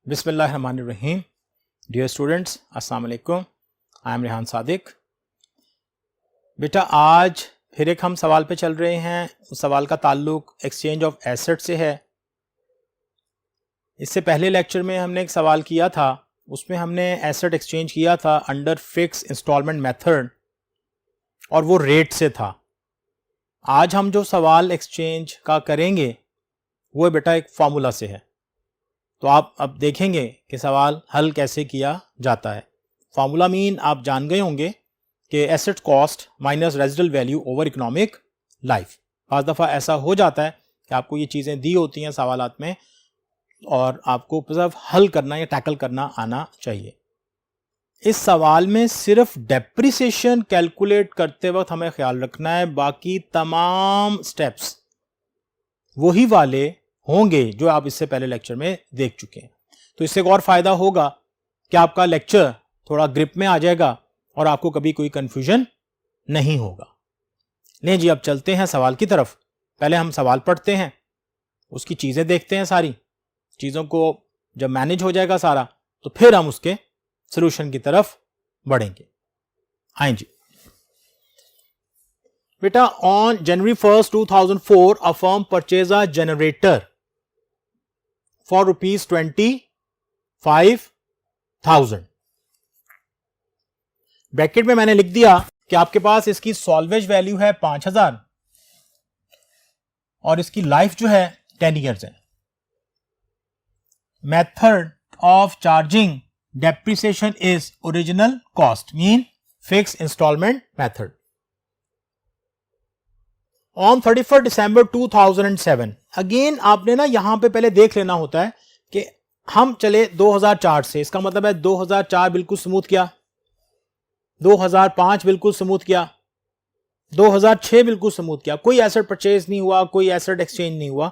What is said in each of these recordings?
बिस्मिल्लाहिर्रहमानिर्रहीम। Dear students, अस्सलाम वालेकुम। I am Rehan Sadiq. बेटा आज फिर एक हम सवाल पे चल रहे हैं। उस सवाल का ताल्लुक एक्सचेंज ऑफ एसेट से है। इससे पहले लेक्चर में हमने एक सवाल किया था, उसमें हमने एसेट एक्सचेंज किया था अंडर फिक्स इंस्टॉलमेंट मेथड और वो रेट से था। आज हम जो सवाल एक्सचेंज का करेंगे वो बेटा एक फार्मूला से है। तो आप अब देखेंगे कि सवाल हल कैसे किया जाता है। फार्मूला मीन आप जान गए होंगे कि asset cost minus residual value over economic life. बाज़ दफ़ा ऐसा हो जाता है कि आपको ये चीज़ें दी होती हैं सवालात में और आपको सिर्फ हल करना या टैकल करना आना चाहिए। इस सवाल में सिर्फ डेप्रिसिएशन कैलकुलेट करते वक्त हमें ख्याल रखना है, बाकी तमाम स्टेप्स वही वाले होंगे जो आप इससे पहले लेक्चर में देख चुके हैं। तो इससे एक और फायदा होगा कि आपका लेक्चर थोड़ा ग्रिप में आ जाएगा और आपको कभी कोई कंफ्यूजन नहीं होगा। ले जी, अब चलते हैं सवाल की तरफ। पहले हम सवाल पढ़ते हैं, उसकी चीजें देखते हैं। सारी चीजों को जब मैनेज हो जाएगा सारा, तो फिर हम उसके सोल्यूशन की तरफ बढ़ेंगे। आए जी बेटा, on January 1st 2004 a firm purchased a generator for rupees 25,000। Bracket में मैंने लिख दिया कि आपके पास इसकी सॉल्वेज वैल्यू है 5,000 और इसकी लाइफ जो है 10 ईयर्स है। Method of charging depreciation is original cost mean fix instalment method. On 31 December 2007 again आपने ना यहां पे पहले देख लेना होता है कि हम चले 2004 से, इसका मतलब है 2004 बिल्कुल स्मूथ किया, 2005 बिल्कुल स्मूथ किया, 2006 बिल्कुल स्मूथ किया, कोई एसेट परचेज नहीं हुआ, कोई एसेट एक्सचेंज नहीं हुआ।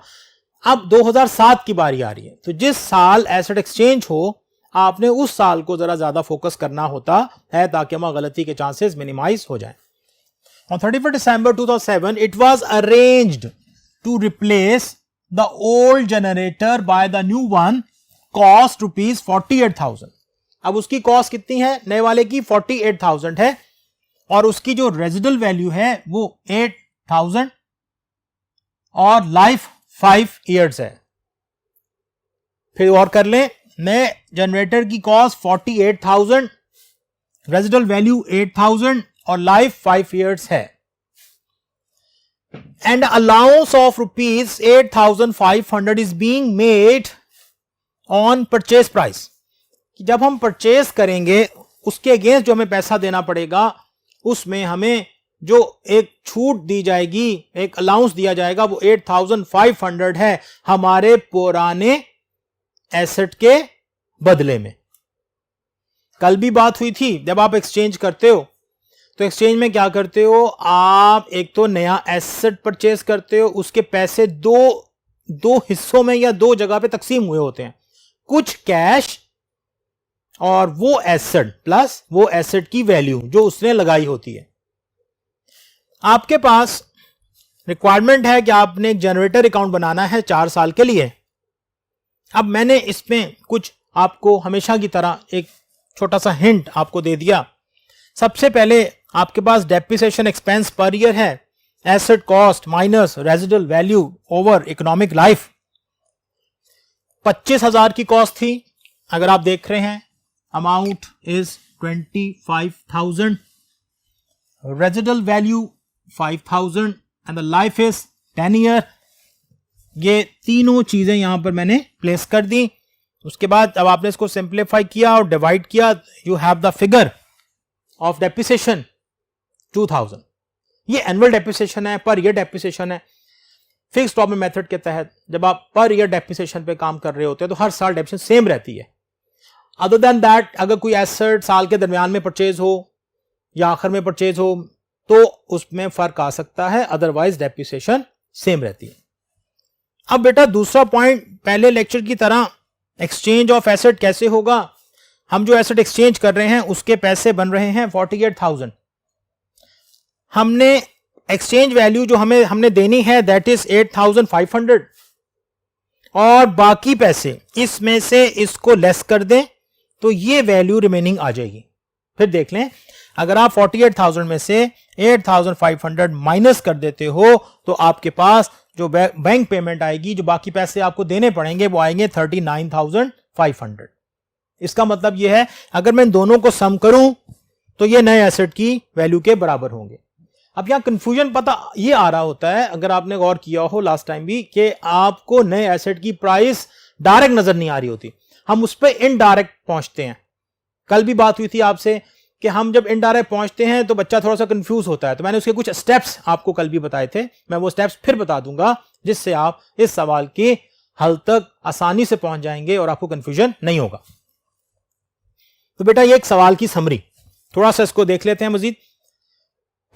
अब 2007 की बारी आ रही है, तो जिस साल एसेट एक्सचेंज हो आपने उस साल को जरा ज्यादा फोकस करना होता है ताकि हमारी गलती के चांसेस मिनिमाइज हो जाए। On 31st December 2007, it was arranged to replace the old generator by the new one, cost rupees 48,000। अब उसकी कॉस्ट कितनी है? नए वाले की 48,000 है और उसकी जो रेजिडुअल वैल्यू है वो 8,000 और लाइफ 5 इयर्स है। फिर और कर लें, नए जनरेटर की कॉस्ट 48,000, रेजिडुअल वैल्यू 8,000 और लाइफ 5 इयर्स है। And allowance of rupees 8,500 is being made on purchase price. जब हम परचेज करेंगे उसके अगेंस्ट जो हमें पैसा देना पड़ेगा, उसमें हमें जो एक छूट दी जाएगी, एक अलाउंस दिया जाएगा, वो 8,500 है हमारे पुराने एसेट के बदले में। कल भी बात हुई थी, जब आप एक्सचेंज करते हो तो एक्सचेंज में क्या करते हो आप? एक तो नया एसेट परचेज करते हो, उसके पैसे दो हिस्सों में या दो जगह पे तकसीम हुए होते हैं, कुछ कैश और वो एसेट प्लस वो एसेट की वैल्यू जो उसने लगाई होती है। आपके पास रिक्वायरमेंट है कि आपने एक जनरेटर अकाउंट बनाना है 4 साल के लिए। अब मैंने इसमें कुछ आपको हमेशा की तरह एक छोटा सा हिंट आपको दे दिया। सबसे पहले आपके पास डेप्रिसिएशन एक्सपेंस पर ईयर है, asset cost minus residual value over economic life. 25,000 की कॉस्ट थी, अगर आप देख रहे हैं amount is 25,000, residual value 5,000 and the life is 10 year. ये तीनों चीजें यहां पर मैंने प्लेस कर दी। उसके बाद अब आपने इसको सिंप्लीफाई किया और डिवाइड किया, you have the figure of depreciation 2,000। ये एनुअल डेप्रिसिएशन है, पर ईयर डेप्रिसिएशन है। फिक्स इंस्टॉलमेंट मेथड के तहत जब आप पर ईयर डेप्रिसिएशन पे काम कर रहे होते हैं तो हर साल डेप्रिसिएशन सेम रहती है। अदर देन दैट, अगर कोई एसेट साल के दरमियान में परचेज हो या आखिर में परचेज हो तो उसमें फर्क आ सकता है, अदरवाइज डेप्रिसिएशन सेम रहती है। अब बेटा दूसरा पॉइंट, पहले लेक्चर की तरह एक्सचेंज ऑफ एसेट कैसे होगा? हम जो एसेट एक्सचेंज कर रहे हैं उसके पैसे बन रहे हैं 48,000। हमने एक्सचेंज वैल्यू जो हमने देनी है दैट इज 8,500। और बाकी पैसे इसमें से इसको लेस कर दें तो ये वैल्यू रिमेनिंग आ जाएगी। फिर देख लें, अगर आप 48,000 में से 8,500 माइनस कर देते हो तो आपके पास जो बैंक पेमेंट आएगी, जो बाकी पैसे आपको देने पड़ेंगे, वो आएंगे 39,500। इसका मतलब यह है अगर मैं इन दोनों को सम करूं तो ये नए एसेट की वैल्यू के बराबर होंगे। अब यहां कंफ्यूजन पता ये आ रहा होता है, अगर आपने गौर किया हो लास्ट टाइम भी, कि आपको नए एसेट की प्राइस डायरेक्ट नजर नहीं आ रही होती, हम उस पर इनडायरेक्ट पहुंचते हैं। कल भी बात हुई थी आपसे कि हम जब इनडायरेक्ट पहुंचते हैं तो बच्चा थोड़ा सा कंफ्यूज होता है, तो मैंने उसके कुछ स्टेप्स आपको कल भी बताए थे, मैं वो स्टेप्स फिर बता दूंगा जिससे आप इस सवाल के हल तक आसानी से पहुंच जाएंगे और आपको कंफ्यूजन नहीं होगा। तो बेटा ये एक सवाल की समरी, थोड़ा सा इसको देख लेते हैं मजीद।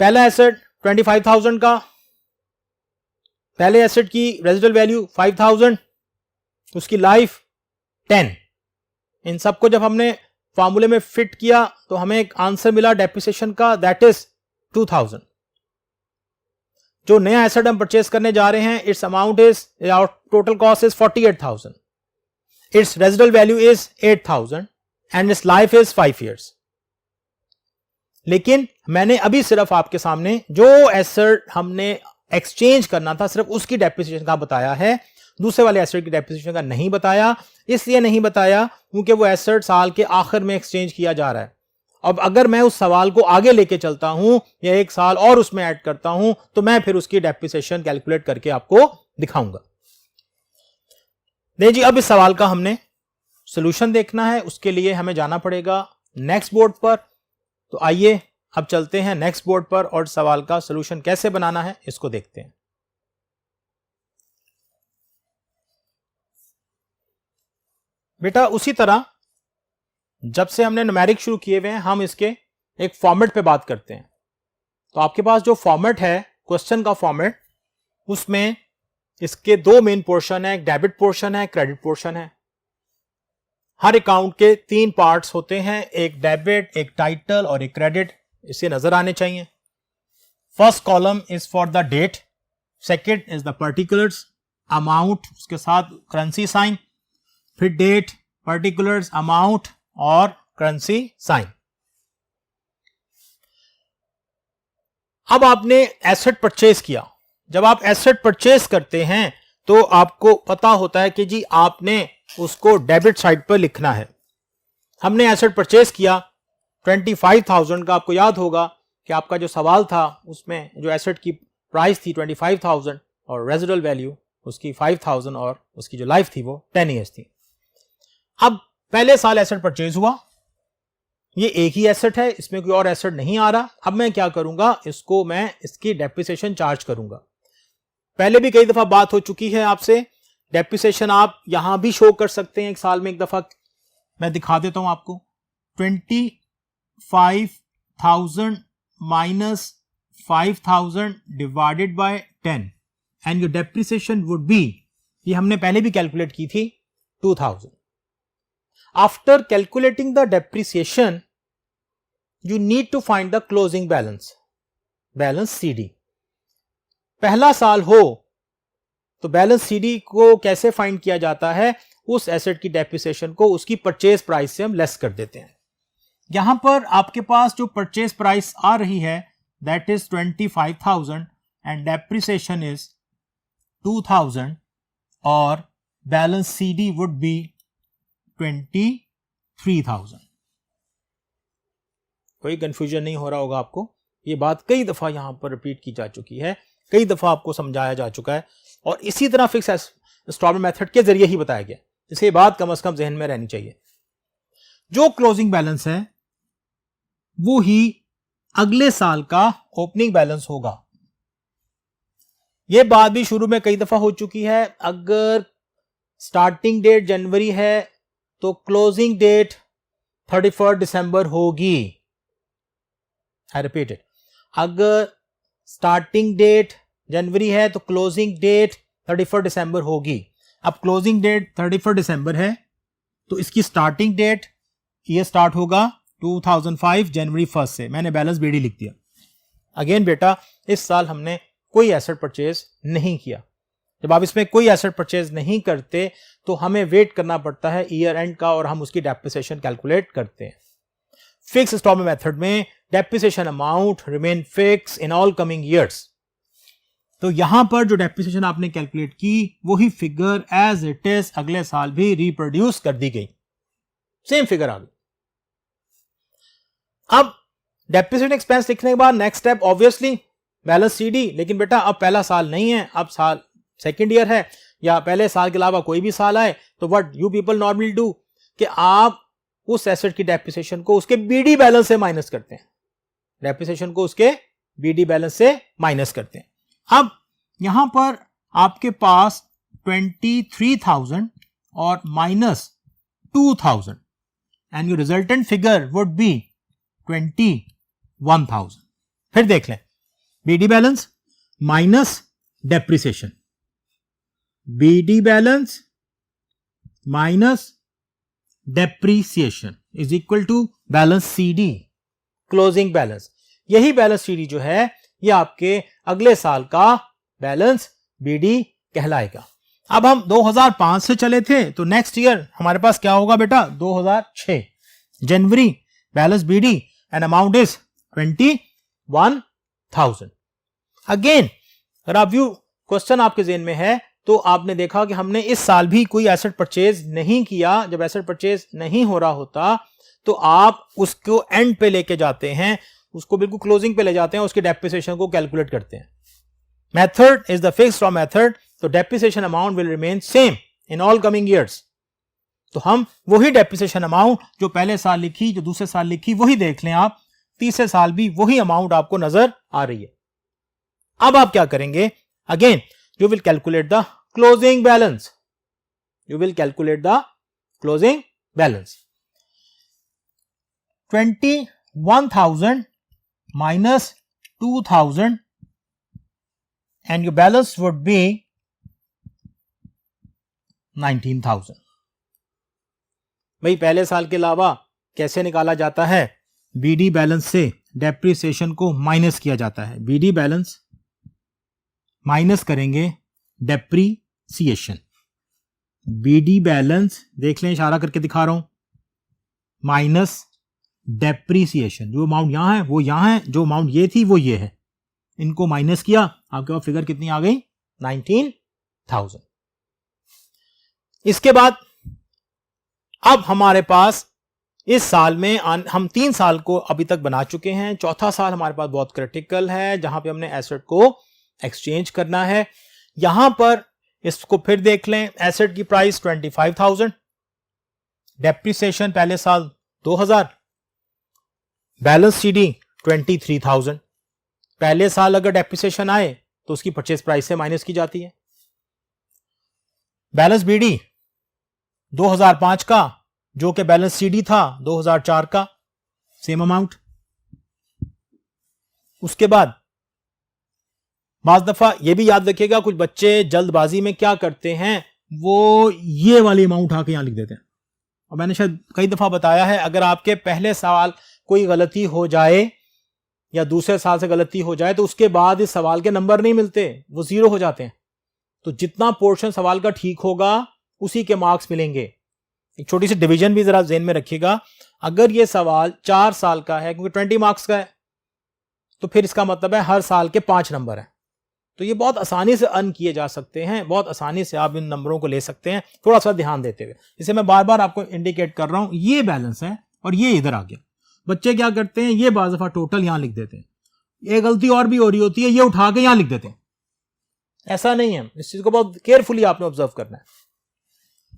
पहला एसेट 25,000 का, पहले एसेट की रेजिडुअल वैल्यू 5,000, उसकी लाइफ 10। इन सबको जब हमने फॉर्मूले में फिट किया तो हमें एक आंसर मिला डेप्रिसिएशन का, दैट इज 2,000। जो नया एसेट हम परचेस करने जा रहे हैं, it's amount is, total cost is 48,000, it's residual value is 8,000 and it's life is 5 years। लेकिन मैंने अभी सिर्फ आपके सामने जो एसेट हमने एक्सचेंज करना था सिर्फ उसकी डेप्रिसिएशन का बताया है, दूसरे वाले एसेट की डेप्रिसिएशन का नहीं बताया। इसलिए नहीं बताया क्योंकि वो एसेट साल के आखिर में एक्सचेंज किया जा रहा है। अब अगर मैं उस सवाल को आगे लेके चलता हूं या एक साल और उसमें ऐड करता हूं तो मैं फिर उसकी डेप्रिसिएशन कैलकुलेट करके आपको दिखाऊंगा। नहीं जी, अब इस सवाल का हमने सोल्यूशन देखना है, उसके लिए हमें जाना पड़ेगा नेक्स्ट बोर्ड पर। तो आइए अब चलते हैं नेक्स्ट बोर्ड पर और सवाल का सोल्यूशन कैसे बनाना है इसको देखते हैं। बेटा उसी तरह जब से हमने न्यूमेरिक शुरू किए हुए हैं, हम इसके एक फॉर्मेट पे बात करते हैं। तो आपके पास जो फॉर्मेट है क्वेश्चन का फॉर्मेट, उसमें इसके दो मेन पोर्शन है, एक डेबिट पोर्शन है, क्रेडिट पोर्शन है। हर अकाउंट के 3 पार्ट्स होते हैं, एक डेबिट, एक टाइटल और एक क्रेडिट। इसे नजर आने चाहिए। First column is for the date, second is the particulars, amount उसके साथ करेंसी साइन, फिर डेट, पर्टिकुलर्स, अमाउंट और करेंसी साइन। अब आपने एसेट परचेज किया। जब आप एसेट परचेज करते हैं तो आपको पता होता है कि जी आपने उसको डेबिट साइड पर लिखना है। हमने एसेट परचेज किया 25,000 का। आपको याद होगा कि आपका जो सवाल था उसमें जो एसेट की प्राइस थी 25,000 और रेजिडुअल वैल्यू उसकी 5,000 और उसकी जो लाइफ थी वो 10 years थी। अब पहले साल एसेट परचेज हुआ, ये एक ही एसेट है, इसमें कोई और एसेट नहीं आ रहा। अब मैं क्या करूंगा, इसको मैं इसकी डेप्रिसिएशन चार्ज करूंगा। पहले भी कई दफा बात हो चुकी है आपसे, डेप्रिसिएशन आप यहां भी शो कर सकते हैं एक साल में एक दफा। मैं दिखा देता हूं आपको। 25,000 minus 5,000 divided by 10 and your depreciation would be, ये हमने पहले भी कैलकुलेट की थी, 2,000। After calculating the depreciation, you need to find the closing balance, balance CD। पहला साल हो तो बैलेंस CD को कैसे फाइंड किया जाता है, उस एसेट की डेप्रिसिएशन को उसकी परचेज प्राइस से हम लेस कर देते हैं। यहां पर आपके पास जो परचेज प्राइस आ रही है that is 25,000 and depreciation is 2,000 और बैलेंस CD वुड बी 23,000। कोई कंफ्यूजन नहीं हो रहा होगा आपको। ये बात कई दफा यहां पर रिपीट की जा चुकी है, कई दफा आपको समझाया जा चुका है और इसी तरह फिक्स इंस्टॉलमेंट मेथड के जरिए ही बताया गया। इसके बाद कम से कम जहन में रहनी चाहिए। जो क्लोजिंग बैलेंस है वो ही अगले साल का ओपनिंग बैलेंस होगा। यह बात भी शुरू में कई दफा हो चुकी है। अगर स्टार्टिंग डेट जनवरी है तो क्लोजिंग डेट 31 दिसंबर होगी। आई रिपीट इट, अगर स्टार्टिंग डेट जनवरी है तो क्लोजिंग डेट 31 दिसंबर होगी। अब क्लोजिंग डेट 31 दिसंबर है तो इसकी स्टार्टिंग डेट ये स्टार्ट होगा 2005 जनवरी 1 से। मैंने बैलेंस बीडी लिख दिया। अगेन बेटा, इस साल हमने कोई एसेट परचेज नहीं किया, जब आप इसमें कोई एसेट परचेज नहीं करते तो हमें वेट करना पड़ता है ईयर एंड का और हम उसकी डेप्रिसिएशन कैलकुलेट करते हैं। फिक्स इंस्टॉलमेंट मेथड में depreciation amount remain fix in all coming years. तो यहां पर जो डेप्रिसिएशन आपने कैलकुलेट की वही फिगर एज इट इज अगले साल भी रिप्रोड्यूस कर दी गई, सेम फिगर आ गई। अब डेप्रिसिएशन एक्सपेंस लिखने के बाद next step obviously balance CD. लेकिन बेटा अब पहला साल नहीं है, अब साल सेकेंड ईयर है या पहले साल के अलावा कोई भी साल आए, तो what you people normally do कि आप उस एसेट की डेप्रिसिएशन को उसके बीडी बैलेंस से माइनस करते हैं, डेप्रिसिएशन को उसके बीडी बैलेंस से माइनस करते हैं। अब यहां पर आपके पास 23,000 और minus 2,000 and your resultant figure would be 21,000। फिर देख लें, BD balance minus depreciation, BD balance minus depreciation is equal to balance CD, closing balance. यही बैलेंस सीडी जो है ये आपके अगले साल का बैलेंस बीडी कहलाएगा। अब हम 2005 से चले थे तो नेक्स्ट ईयर हमारे पास क्या होगा बेटा, 2006 जनवरी balance BD and amount is 21,000। Again अगर आप व्यू क्वेश्चन आपके जेहन में है तो आपने देखा कि हमने इस साल भी कोई एसेट परचेज नहीं किया। जब एसेट परचेज नहीं हो रहा होता तो आप उसको एंड पे लेके जाते हैं, उसको बिल्कुल क्लोजिंग पे ले जाते हैं, उसकी डेप्रिसिएशन को कैलकुलेट करते हैं। Method is the fixed raw method, तो depreciation amount will remain same in all coming years. तो हम वही डेप्रिसिएशन अमाउंट जो पहले साल लिखी, जो दूसरे साल लिखी, वही देख लें आप, तीसरे साल भी वही अमाउंट आपको नजर आ रही है। अब आप क्या करेंगे, again you will calculate the closing balance, you will calculate the closing balance। 21,000 minus 2,000 and your balance would be 19,000। भाई पहले साल के अलावा कैसे निकाला जाता है, बीडी बैलेंस से डेप्रिसिएशन को माइनस किया जाता है। बीडी बैलेंस माइनस करेंगे डेप्रीसिएशन, बीडी बैलेंस देख लें, इशारा करके दिखा रहा हूं, माइनस डेप्रीसिएशन। जो अमाउंट यहां है वो यहां है, जो अमाउंट ये थी वो ये है, इनको माइनस किया, आपके पास फिगर कितनी आ गई, 19,000। इसके बाद अब हमारे पास इस साल में हम 3 साल को अभी तक बना चुके हैं, चौथा साल हमारे पास बहुत क्रिटिकल है जहां पे हमने एसेट को एक्सचेंज करना है। यहां पर इसको फिर देख लें, एसेट की प्राइस 25,000, डेप्रिसिएशन पहले साल 2,000, बैलेंस सीडी 23,000। पहले साल अगर डेप्रिसिएशन आए तो उसकी परचेज प्राइस से माइनस की जाती है। बैलेंस बीडी 2005 का जो कि बैलेंस सीडी था 2004 का, सेम अमाउंट। उसके बाद बाज़ दफा ये भी याद रखिएगा, कुछ बच्चे जल्दबाजी में क्या करते हैं, वो ये वाली अमाउंट आके यहां लिख देते हैं। और मैंने शायद कई दफा बताया है, अगर आपके पहले साल कोई गलती हो जाए या दूसरे साल से गलती हो जाए तो उसके बाद इस सवाल के नंबर नहीं मिलते, वो जीरो हो जाते हैं। तो जितना पोर्शन सवाल का ठीक होगा उसी के मार्क्स मिलेंगे। एक छोटी सी डिवीजन भी जरा ज़हन में रखिएगा, अगर ये सवाल 4 साल का है क्योंकि 20 मार्क्स का है तो फिर इसका मतलब है हर साल के 5 नंबर है। तो ये बहुत आसानी से अर्न किए जा सकते हैं, बहुत आसानी से आप इन नंबरों को ले सकते हैं, थोड़ा सा ध्यान देते हुए। इसे मैं बार बार आपको इंडिकेट कर रहा हूं, ये बैलेंस है और ये इधर आ गया। बच्चे क्या करते हैं, ये बाज़ दफा टोटल यहां लिख देते हैं, ये गलती और भी हो रही होती है, ये उठा के यहां लिख देते हैं। ऐसा नहीं है, इस चीज को बहुत केयरफुली आपने ऑब्जर्व करना है।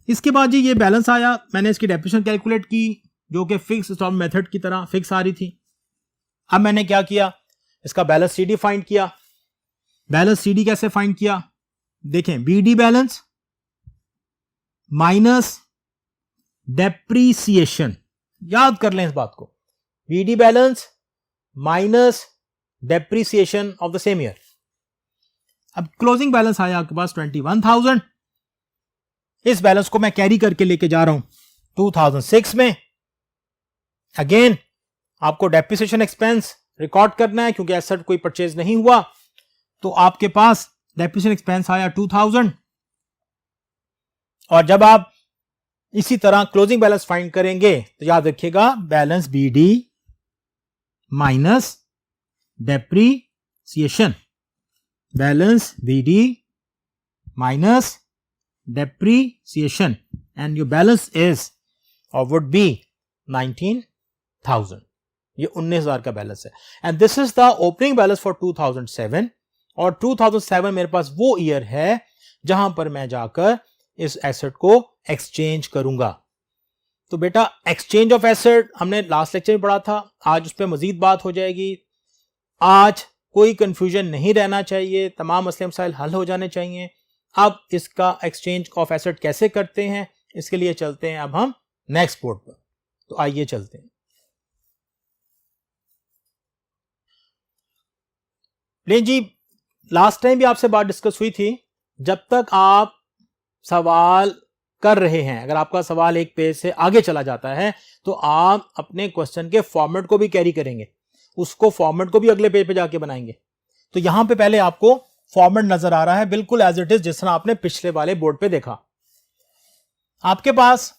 इसके बाद जी ये बैलेंस आया, मैंने इसकी डेप्रिसिएशन कैलकुलेट की जो कि फिक्स इंस्टॉलमेंट मेथड की तरह फिक्स आ रही थी। अब मैंने क्या किया, इसका बैलेंस सीडी फाइंड किया। बैलेंस सीडी कैसे फाइंड किया, देखें, बीडी बैलेंस माइनस डेप्रीसिएशन, याद कर लें इस बात को, BD balance minus depreciation of the same year. अब क्लोजिंग बैलेंस आया आपके पास 21,000। इस बैलेंस को मैं कैरी करके लेके जा रहा हूं 2006 में। अगेन आपको डेप्रिसिएशन एक्सपेंस रिकॉर्ड करना है क्योंकि एसेट कोई परचेज नहीं हुआ, तो आपके पास डेप्रिसिएशन एक्सपेंस आया 2000, और जब आप इसी तरह क्लोजिंग बैलेंस फाइंड करेंगे तो याद रखिएगा balance BD minus depreciation, balance BD minus depreciation, and your balance is और वुड बी 19,000। ये 19,000 का बैलेंस है, and this is the opening balance for 2007, और 2007 मेरे पास वो ईयर है जहां पर मैं जाकर इस एसेट को एक्सचेंज करूंगा। तो बेटा एक्सचेंज ऑफ एसेट हमने लास्ट लेक्चर में पढ़ा था, आज उस पर मजीद बात हो जाएगी। आज कोई कंफ्यूजन नहीं रहना चाहिए, तमाम मसले मसाइल हल हो जाने चाहिए। अब इसका एक्सचेंज ऑफ एसेट कैसे करते हैं, इसके लिए चलते हैं अब हम नेक्स्ट बोर्ड पर। तो आइए चलते हैं। लेकिन जी लास्ट टाइम भी आपसे बात डिस्कस हुई थी, जब तक आप सवाल कर रहे हैं, अगर आपका सवाल एक पेज से आगे चला जाता है तो आप अपने क्वेश्चन के फॉर्मेट को भी कैरी करेंगे, उसको फॉर्मेट को भी अगले पेज पे जाके बनाएंगे। तो यहां पे पहले आपको फॉर्मेट नजर आ रहा है बिल्कुल एज इट इज, जिस तरह आपने पिछले वाले बोर्ड पे देखा। आपके पास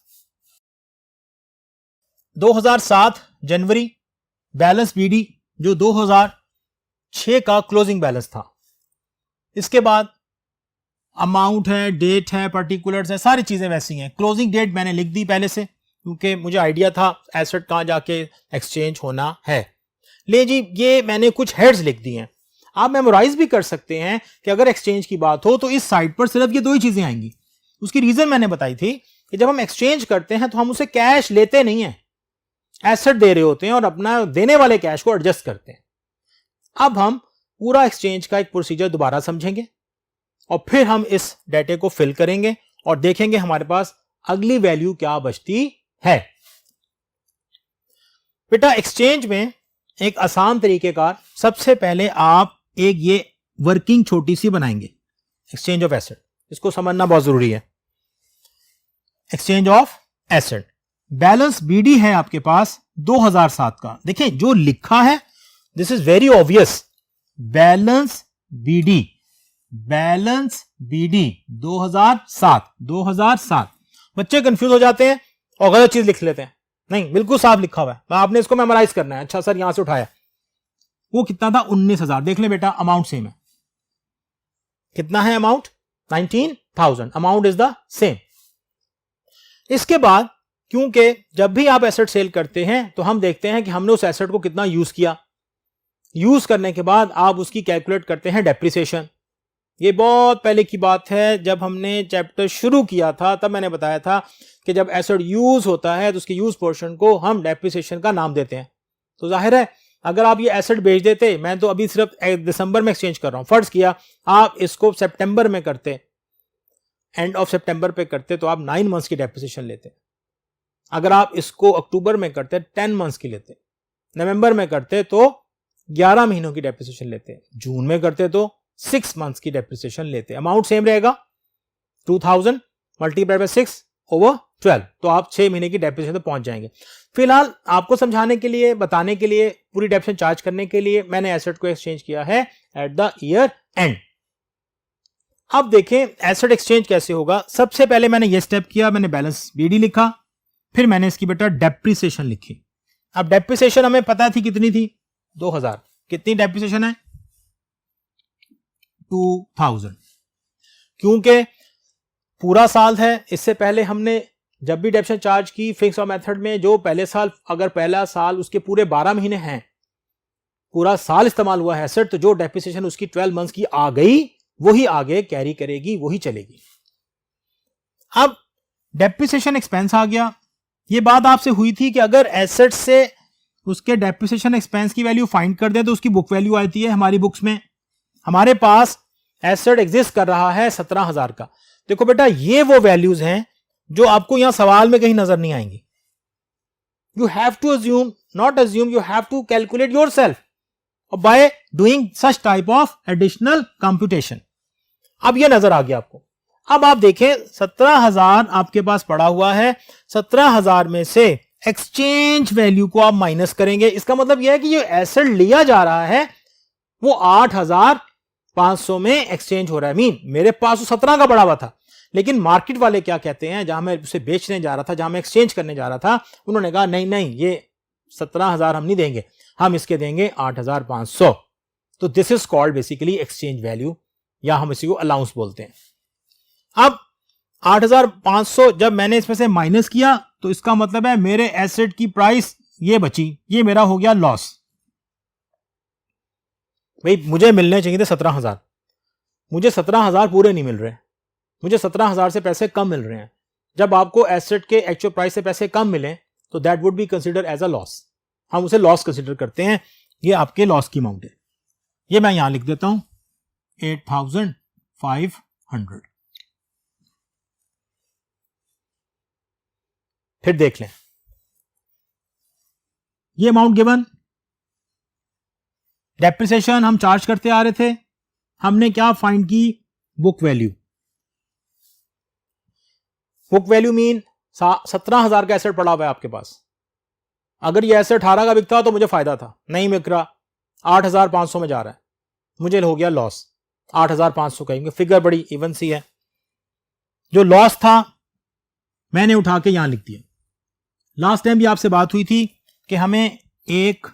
2007 जनवरी बैलेंस बीडी जो 2006 का क्लोजिंग बैलेंस था। इसके बाद अमाउंट है, डेट है, पर्टिकुलर्स है, सारी चीजें वैसी हैं। क्लोजिंग डेट मैंने लिख दी पहले से, क्योंकि मुझे आइडिया था एसेट कहां जाके एक्सचेंज होना है। ले जी ये मैंने कुछ हेड्स लिख दी हैं, आप मेमोराइज भी कर सकते हैं कि अगर एक्सचेंज की बात हो तो इस साइड पर सिर्फ ये दो ही चीजें आएंगी। उसकी रीजन मैंने बताई थी कि जब हम एक्सचेंज करते हैं तो हम उसे कैश लेते नहीं है, एसेट दे रहे होते हैं और अपना देने वाले कैश को एडजस्ट करते हैं। अब हम पूरा एक्सचेंज का एक प्रोसीजर दोबारा समझेंगे और फिर हम इस डेटे को फिल करेंगे और देखेंगे हमारे पास अगली वैल्यू क्या बचती है। बेटा एक्सचेंज में एक आसान तरीकेकार, सबसे पहले आप एक ये वर्किंग छोटी सी बनाएंगे, एक्सचेंज ऑफ एसेट। इसको समझना बहुत जरूरी है। Exchange of asset, balance BD है आपके पास 2007 का। देखिए जो लिखा है this is very obvious, balance BD, balance BD 2007। बच्चे कंफ्यूज हो जाते हैं और गलत चीज लिख लेते हैं। नहीं, बिल्कुल साफ लिखा हुआ है, आपने इसको मेमोराइज करना है। अच्छा सर यहां से उठाया, वो कितना था 19,000। देख ले बेटा अमाउंट सेम है, कितना है amount 19,000, amount is the same. इसके बाद क्योंकि जब भी आप एसेट सेल करते हैं तो हम देखते हैं कि हमने उस एसेट को कितना यूज किया, यूज करने के बाद आप उसकी कैलकुलेट करते हैं डेप्रिसिएशन। ये बहुत पहले की बात है, जब हमने चैप्टर शुरू किया था तब मैंने बताया था कि जब एसेट यूज होता है तो उसके यूज पोर्शन को हम डेप्रिसिएशन का नाम देते हैं। तो जाहिर है अगर आप ये एसेट बेच देते, मैं तो अभी सिर्फ दिसंबर में एक्सचेंज कर रहा हूं, फर्ज किया आप इसको सितंबर में करते, एंड ऑफ सितंबर पे करते तो आप 9 मंथ्स की डेप्रिसिएशन लेते। अगर आप इसको अक्टूबर में करते 10 मंथ्स की लेते, नवंबर में करते तो 11 महीनों की डेप्रिसिएशन लेते, जून में करते तो 6 मंथ्स की डेप्रिसिएशन लेते। अमाउंट सेम रहेगा 2000 मल्टीप्लाइड बाय 6 ओवर 12, तो आप 6 महीने की डेप्रिसिएशन तो पहुंच जाएंगे। फिलहाल आपको समझाने के लिए, बताने के लिए, पूरी डेप्रिसिएशन चार्ज करने के लिए मैंने एसेट को एक्सचेंज किया है एट द ईयर एंड। अब देखें एसेट एक्सचेंज कैसे होगा। सबसे पहले मैंने ये स्टेप किया, मैंने बैलेंस बीडी लिखा, फिर मैंने इसकी बेटा डेप्रिसिएशन लिखी। अब डेप्रिसिएशन हमें पता थी कितनी थी 2000, कितनी डेप्रिसिएशन है 2000, क्योंकि पूरा साल है। इससे पहले हमने जब भी डेप्रिसिएशन चार्ज की फिक्स और मेथड में, जो पहले साल, अगर पहला साल उसके पूरे 12 महीने हैं, पूरा साल इस्तेमाल हुआ है एसेट, तो जो डेप्रिसिएशन उसकी 12 मंथ्स की आ गई वही आगे कैरी करेगी, वही चलेगी। अब डेप्रिसिएशन एक्सपेंस आ गया। ये बात आपसे हुई थी कि अगर एसेट से उसके डेप्रिसिएशन एक्सपेंस की वैल्यू फाइंड कर दे तो उसकी बुक वैल्यू आती है हमारी बुक्स में। हमारे पास एसेट एग्जिस्ट कर रहा है 17,000 का। देखो बेटा ये वो वैल्यूज हैं जो आपको यहां सवाल में कहीं नजर नहीं आएंगी। You have to assume, not assume, you have to calculate yourself by doing such type of additional computation. अब ये नजर आ गया आपको। अब आप देखें 17,000 आपके पास पड़ा हुआ है, 17,000 में से एक्सचेंज वैल्यू को आप माइनस करेंगे। इसका मतलब यह है कि ये एसेट लिया जा रहा है वो 8,000 500 में एक्सचेंज हो रहा है। मीन मेरे पास 17 का पड़ा हुआ था, लेकिन मार्केट वाले क्या कहते हैं, जहां मैं उसे बेचने जा रहा था, जहां मैं एक्सचेंज करने जा रहा था, उन्होंने कहा नहीं नहीं, ये 17,000 हम नहीं देंगे, हम इसके देंगे 8,500। तो this is called basically exchange value, या हम इसी को अलाउंस बोलते हैं। अब 8,500 जब मैंने इसमें से माइनस किया तो इसका मतलब है मेरे एसेट की प्राइस ये बची, ये मेरा हो गया लॉस। भाई मुझे मिलने चाहिए थे 17,000, मुझे 17,000 पूरे नहीं मिल रहे, मुझे 17,000 से पैसे कम मिल रहे हैं। जब आपको एसेट के एक्चुअल प्राइस से पैसे कम मिले तो that would be consider as a loss, हम उसे लॉस कंसीडर करते हैं। ये आपके लॉस की अमाउंट है, ये मैं यहां लिख देता हूं 8,500। फिर देख लें ये अमाउंट गिवन, डेप्रिसिएशन हम चार्ज करते आ रहे थे, हमने क्या फाइंड की, book value. Book value mean 17,000 का एसेट पड़ा हुआ है आपके पास, अगर ये एसेट 18 का बिकता तो मुझे फायदा था, नहीं बिक रहा, 8,500 में जा रहा है, मुझे हो गया लॉस। 8,500 का फिगर बड़ी इवन सी है, जो लॉस था मैंने उठा के यहां लिख दिया। लास्ट टाइम भी आपसे बात हुई थी कि हमें एक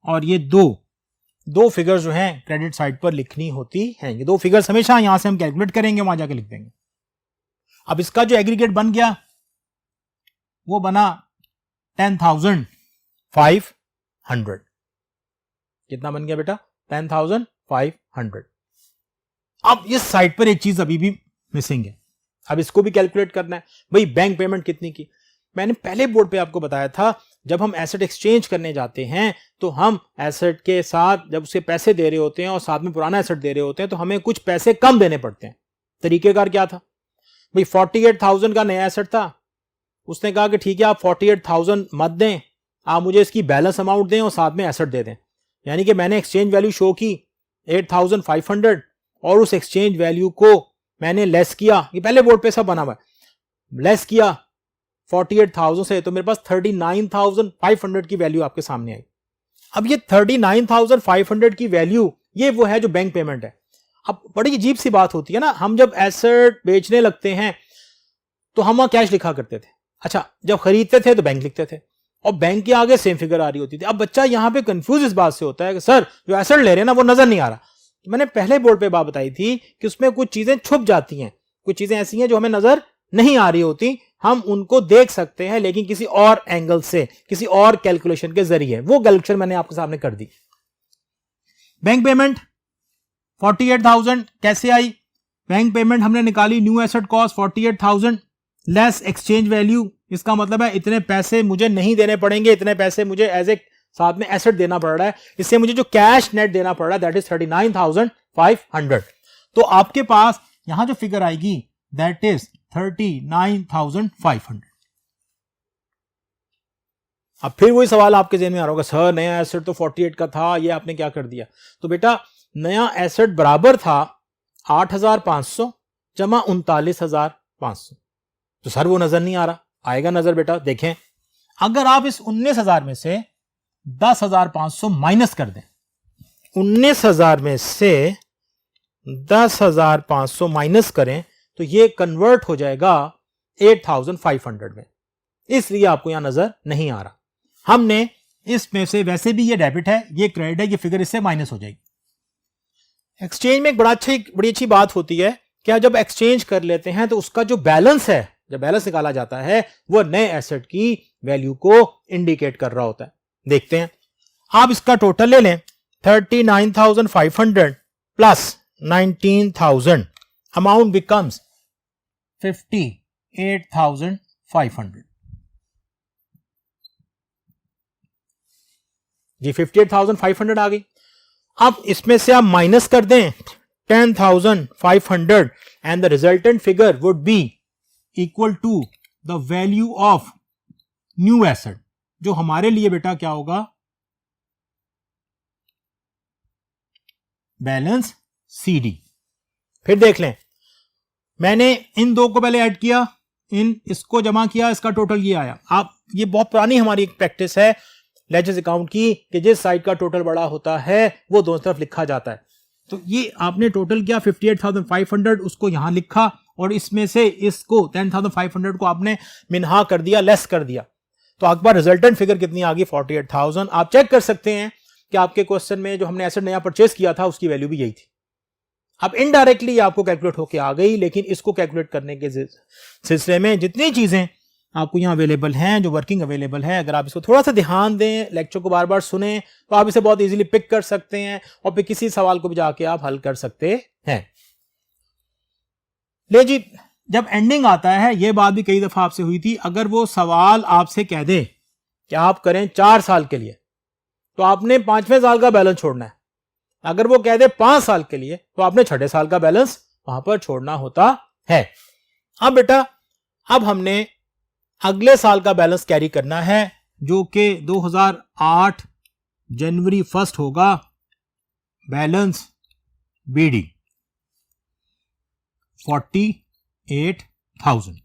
और ये दो फिगर्स जो हैं क्रेडिट साइड पर लिखनी होती हैं। ये दो फिगर्स हमेशा यहां से हम कैलकुलेट करेंगे, वहां जाके लिख देंगे। अब इसका जो एग्रीगेट बन गया वो बना 10,500। कितना बन गया बेटा, 10,500। अब इस साइड पर एक चीज अभी भी मिसिंग है, अब इसको भी कैलकुलेट करना है। भाई बैंक पेमेंट कितनी की, मैंने पहले बोर्ड पे आपको बताया था, जब हम एसेट एक्सचेंज करने जाते हैं तो हम एसेट के साथ जब उसे पैसे दे रहे होते हैं और साथ में पुराना एसेट दे रहे होते हैं तो हमें कुछ पैसे कम देने पड़ते हैं। तरीकेकार क्या था, भाई 48,000 का नया एसेट था, उसने कहा कि ठीक है आप 48,000 मत दें, आप मुझे इसकी बैलेंस अमाउंट दें और साथ में एसेट दे दें। यानी कि मैंने एक्सचेंज वैल्यू शो की 8,500 और उस एक्सचेंज वैल्यू को मैंने लेस किया, ये पहले बोर्ड पे सब बना हुआ है, लेस किया 48,000 से, तो मेरे पास 39,500 की वैल्यू आपके सामने आई। अब ये 39,500 की वैल्यू ये वो है जो बैंक पेमेंट है। अब बड़ी अजीब सी बात होती है ना, हम जब एसेट बेचने लगते हैं तो हम वहां कैश लिखा करते थे, अच्छा जब खरीदते थे तो बैंक लिखते थे और बैंक के आगे सेम फिगर आ रही होती थी। अब बच्चा यहां पे कंफ्यूज इस बात से होता है कि सर जो एसेट ले रहे हैं ना वो नजर नहीं आ रहा। तो मैंने पहले बोर्ड पे बात बताई थी कि उसमें कुछ चीजें छुप जाती हैं, कुछ चीजें ऐसी हैं जो हमें नजर नहीं आ रही होती, हम उनको देख सकते हैं लेकिन किसी और एंगल से, किसी और कैलकुलेशन के जरिए। वो कैलकुलेशन मैंने आपके सामने कर दी। बैंक पेमेंट 48,000 कैसे आई, बैंक पेमेंट हमने निकाली, new asset cost 48,000 less exchange value, इसका मतलब है इतने पैसे मुझे नहीं देने पड़ेंगे, इतने पैसे मुझे एज ए साथ में एसेट देना पड़ रहा है, इससे मुझे जो कैश नेट देना पड़ रहा है दैट इज 39,500। तो आपके पास यहां जो फिगर आएगी दैट इज 39,500। अब फिर वही सवाल आपके जेहन में आ रहा होगा, सर नया एसेट तो 48 का था, ये आपने क्या कर दिया। तो बेटा नया एसेट बराबर था 8,500 जमा 39,500। तो सर वो नजर नहीं आ रहा, आएगा नजर बेटा, देखें अगर आप इस 19,000 में से 10,500 माइनस कर दें, 19,000 में से 10,500 माइनस करें तो ये कन्वर्ट हो जाएगा 8,500 में, इसलिए आपको यहां नजर नहीं आ रहा। हमने इसमें से, वैसे भी ये डेबिट है, ये क्रेडिट है, ये फिगर इससे माइनस हो जाएगी। एक्सचेंज में एक बड़ी अच्छी बात होती है कि जब एक्सचेंज कर लेते हैं तो उसका जो बैलेंस है, जब बैलेंस निकाला जाता है वो नए एसेट की वैल्यू को इंडिकेट कर रहा होता है। देखते हैं, आप इसका टोटल ले लें 39,500 प्लस 19,000, अमाउंट बिकम्स 58,500। जी 58,500 आ गई। अब इसमें से आप माइनस कर दें 10,500 and the resultant figure would be equal to the value of new asset, जो हमारे लिए बेटा क्या होगा, बैलेंस सीडी। फिर देख लें, मैंने इन दो को पहले ऐड किया, इसको जमा किया, इसका टोटल ये आया। आप, ये बहुत पुरानी हमारी एक प्रैक्टिस है लेजर्स अकाउंट की कि जिस साइड का टोटल बड़ा होता है वो दोनों तरफ लिखा जाता है। तो ये आपने टोटल किया 58,500, उसको यहां लिखा और इसमें से इसको 10,500 को आपने मिनहा कर दिया, लेस कर दिया, तो आपके पास रिजल्टेंट फिगर कितनी आ गई 48,000। आप चेक कर सकते हैं कि आपके क्वेश्चन में जो हमने एसेट नया परचेस किया था उसकी वैल्यू भी यही थी। अब इनडायरेक्टली आपको कैलकुलेट होके आ गई, लेकिन इसको कैलकुलेट करने के सिलसिले में जितनी चीजें आपको यहाँ अवेलेबल हैं, जो वर्किंग अवेलेबल है, अगर आप इसको थोड़ा सा ध्यान दें, लेक्चर को बार बार सुने, तो आप इसे बहुत इजीली पिक कर सकते हैं और फिर किसी सवाल को भी जाके आप हल कर सकते हैं। ले जी, जब एंडिंग आता है, यह बात भी कई दफा आपसे हुई थी, अगर वो सवाल आपसे कह दे कि आप करें 4 साल के लिए, तो आपने 5वें साल का बैलेंस छोड़ना है। अगर वो कह दे 5 साल के लिए, तो आपने 6ठे साल का बैलेंस वहां पर छोड़ना होता है। अब बेटा, अब हमने अगले साल का बैलेंस कैरी करना है, जो कि 2008 जनवरी 1 होगा, बैलेंस बीडी 48,000।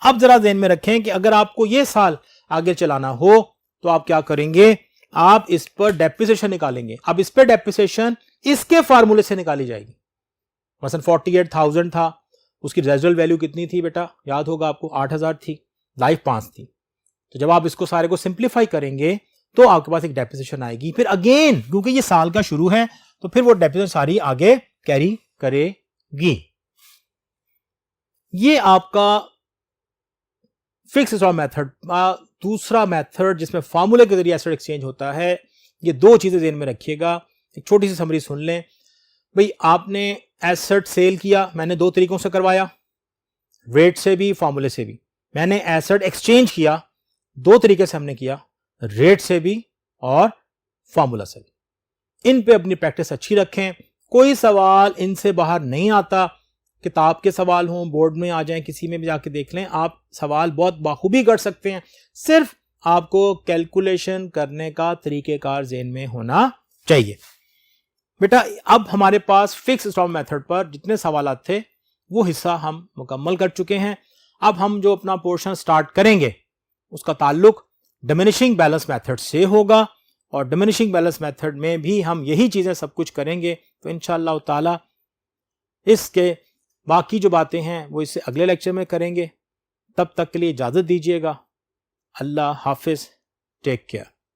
अब जरा ध्यान में रखें कि अगर आपको यह साल आगे चलाना हो तो आप क्या करेंगे, आप इस पर डेप्रिसिएशन निकालेंगे। अब इस पर डेप्रिसिएशन इसके फार्मूले से निकाली जाएगी। मसलन 48,000 था, उसकी रेजिडुअल वैल्यू कितनी थी बेटा, याद होगा आपको, 8,000 थी, लाइफ 5 थी। तो जब आप इसको सारे को सिंप्लीफाई करेंगे तो आपके पास एक डेप्रिसिएशन आएगी। फिर अगेन, क्योंकि ये साल का शुरू है, तो फिर वो डेप्रिसिएशन सारी आगे कैरी करेगी। ये आपका फिक्स इंस्टॉलमेंट मेथड। दूसरा मेथड जिसमें फार्मूले के जरिए एसेट एक्सचेंज होता है, ये दो चीजें ध्यान में रखिएगा। एक छोटी सी समरी सुन लें भाई, आपने एसेट सेल किया, मैंने 2 तरीकों से करवाया, रेट से भी, फार्मूले से भी। मैंने एसेट एक्सचेंज किया, 2 तरीके से हमने किया, रेट से भी और फार्मूला से भी। इन पे अपनी प्रैक्टिस अच्छी रखें। कोई सवाल इनसे बाहर नहीं आता, किताब के सवाल हों, बोर्ड में आ जाएं, किसी में भी जाके देख लें, आप सवाल बहुत बाखूबी कर सकते हैं। सिर्फ आपको कैलकुलेशन करने का तरीकेकार ज़हन में होना चाहिए। बेटा, अब हमारे पास फिक्स इंस्टॉलमेंट मेथड पर जितने सवाल थे वो हिस्सा हम मुकम्मल कर चुके हैं। अब हम जो अपना पोर्शन स्टार्ट करेंगे उसका ताल्लुक डिमिनिशिंग बैलेंस मेथड से होगा, और डिमिनिशिंग बैलेंस मेथड में भी हम यही चीज़ें सब कुछ करेंगे। तो इंशाअल्लाह ताला इसके बाकी जो बातें हैं वो इससे अगले लेक्चर में करेंगे। तब तक के लिए इजाज़त दीजिएगा। अल्लाह हाफिज़, टेक केयर।